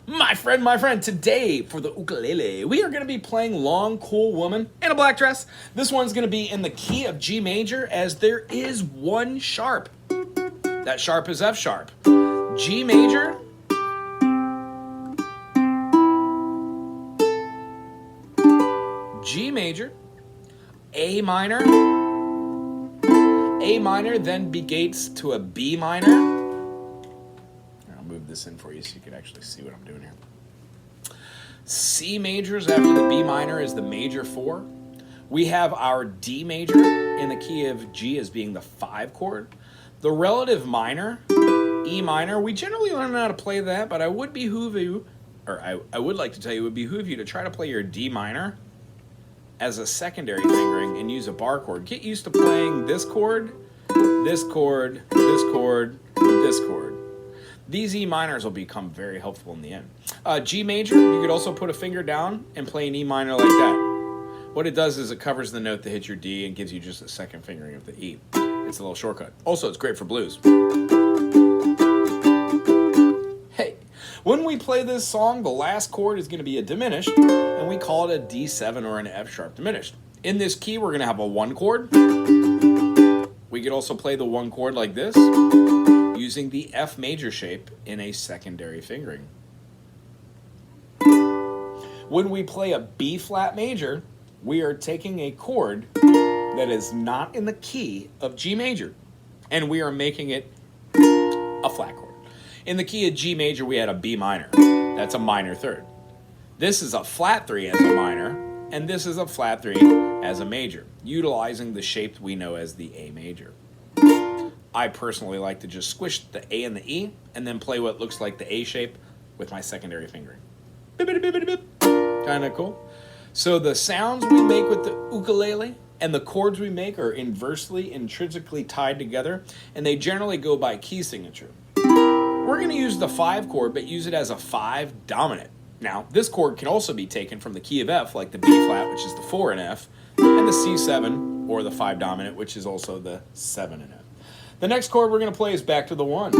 My friend, today for the ukulele, we are going to be playing Long Cool Woman in a Black Dress. This one's going to be in the key of G major, as there is one sharp. That sharp is F sharp. G major, G major, A minor, then begates to a B minor. I'll move this in for you so you can actually see what I'm doing here. C majors after the B minor is the major 4. We have our D major in the key of G as being the 5 chord. The relative minor, E minor, we generally learn how to play that, but I would behoove you, or I would like to tell you, it would behoove you to try to play your D minor as a secondary fingering and use a bar chord. Get used to playing this chord, this chord, this chord, this chord. These E minors will become very helpful in the end. G major, you could also put a finger down and play an E minor like that. What it does is it covers the note that hits your D and gives you just a second fingering of the E. It's a little shortcut. Also, it's great for blues. Hey, when we play this song, the last chord is going to be a diminished, and we call it a D7 or an F sharp diminished. In this key, we're going to have a 1 chord. We could also play the 1 chord like this, using the F major shape in a secondary fingering. When we play a B flat major, we are taking a chord that is not in the key of G major, and we are making it a flat chord. In the key of G major, we had a B minor. That's a minor 3rd. This is a flat 3 as a minor, and this is a flat 3 as a major, utilizing the shape we know as the A major. I personally like to just squish the A and the E and then play what looks like the A shape with my secondary fingering. Kind of cool. So the sounds we make with the ukulele and the chords we make are intrinsically tied together, and they generally go by key signature. We're going to use the 5 chord, but use it as a 5 dominant. Now, this chord can also be taken from the key of F, like the B flat, which is the 4 in F, and the C7, or the 5 dominant, which is also the 7 in F. The next chord we're going to play is back to the 1.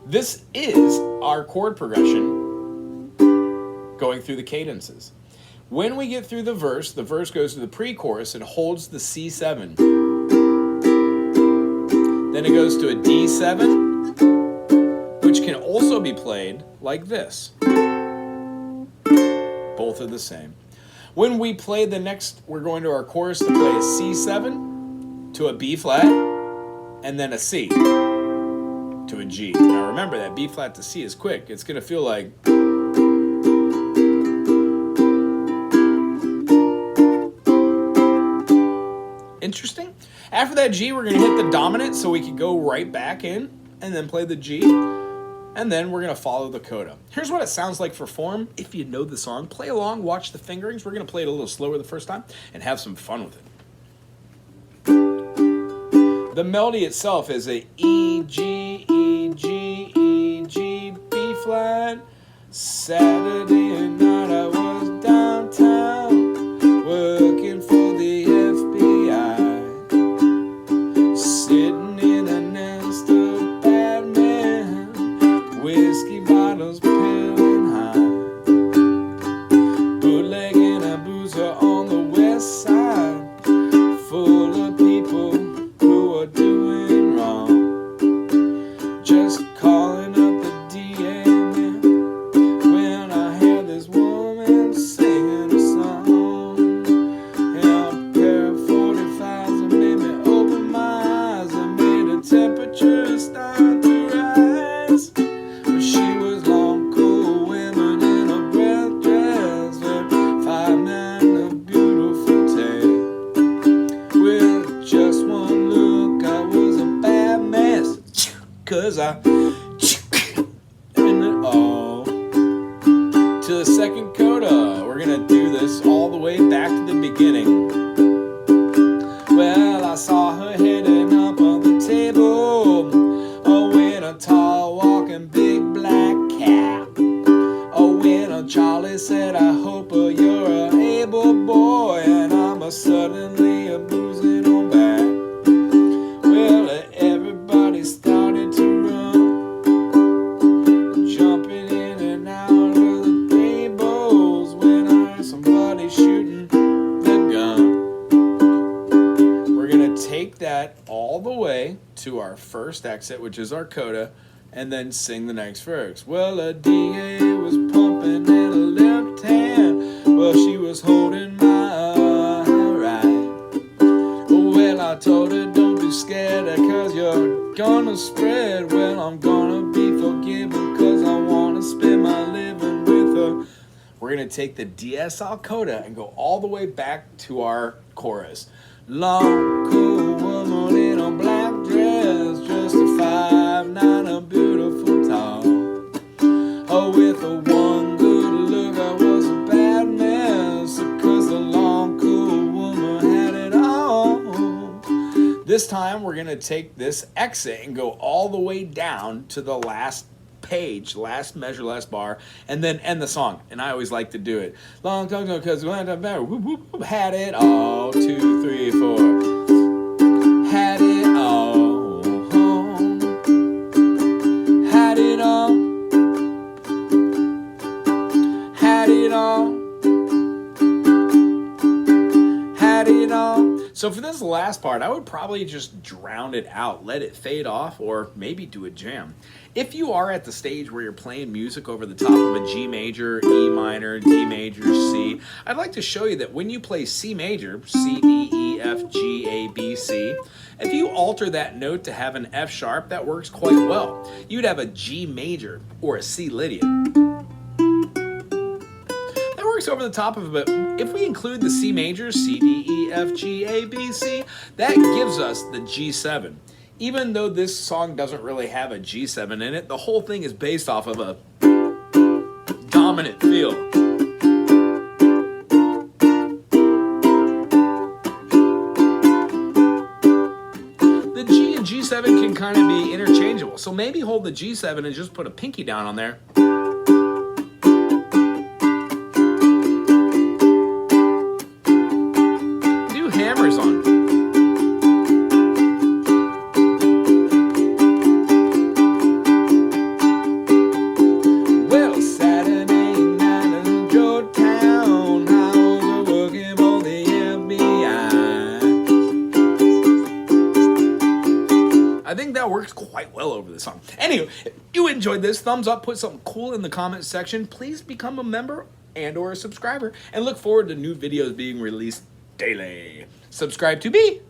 This is our chord progression going through the cadences. When we get through the verse goes to the pre-chorus and holds the C7. Then it goes to a D7, which can also be played like this. Both are the same. When we play the next, we're going to our chorus to play a C7 to a B flat, and then a C to a G. Now remember that B flat to C is quick. It's going to feel like... Interesting. After that G, we're going to hit the dominant so we can go right back in and then play the G. And then we're going to follow the coda. Here's what it sounds like for form. If you know the song, play along, watch the fingerings. We're going to play it a little slower the first time and have some fun with it. The melody itself is a E, G, E, G, E, G, B flat. Saturday night I was downtown working for the FBI, sitting in a nest of bad men, whiskey bottles pilling high, bootlegging a boozer on the west side, full of people who are doing wrong, just calling up the DMM when I hear this woman singing a song. And a pair of 45s that made me open my eyes and made the temperature start to rise. But she was long, cool women in a breath dress with 5'9", a beautiful tail. With just one look, I was a bad mess, 'cause I and it all to the second coda. We're gonna do this all the way back to the beginning. Well, I saw her heading up on the table, oh, in a tall walking big black cap. Oh, when Charlie said, I hope you're an able boy, and I'm suddenly a boozing on back. Well, everybody started to run, jumping in and out first exit, which is our coda, and then sing the next verse. Well, a DA was pumping in her left hand, well, she was holding my right. Well, I told her, don't be scared, cause you're gonna spread. Well, I'm gonna be forgiven, cause I wanna spend my living with her. We're gonna take the DSL coda and go all the way back to our chorus. Long, cool woman in a black dress, just a 5'9", a beautiful tall. Oh, with a one good look, I was a bad mess, cause the long, cool woman had it all. This time, we're gonna take this exit and go all the way down to the last page, last measure, last bar, and then end the song. And I always like to do it. Long time ago, because we had it all. 2, 3, 4. Had it all. Had it all. Had it all. Had it all. So for this last part, I would probably just drown it out, let it fade off, or maybe do a jam. If you are at the stage where you're playing music over the top of a G major, E minor, D major, C, I'd like to show you that when you play C major, C, D, E, F, G, A, B, C, if you alter that note to have an F sharp, that works quite well. You'd have a G major or a C Lydian. That works over the top of it, but if we include the C major, C, D, E, F, G, A, B, C, that gives us the G7. Even though this song doesn't really have a G7 in it, the whole thing is based off of a dominant feel. The G and G7 can kind of be interchangeable, so maybe hold the G7 and just put a pinky down on there. Do hammers on. I think that works quite well over the song. Anyway, if you enjoyed this, thumbs up, put something cool in the comments section. Please become a member and or a subscriber, and look forward to new videos being released daily. Subscribe to be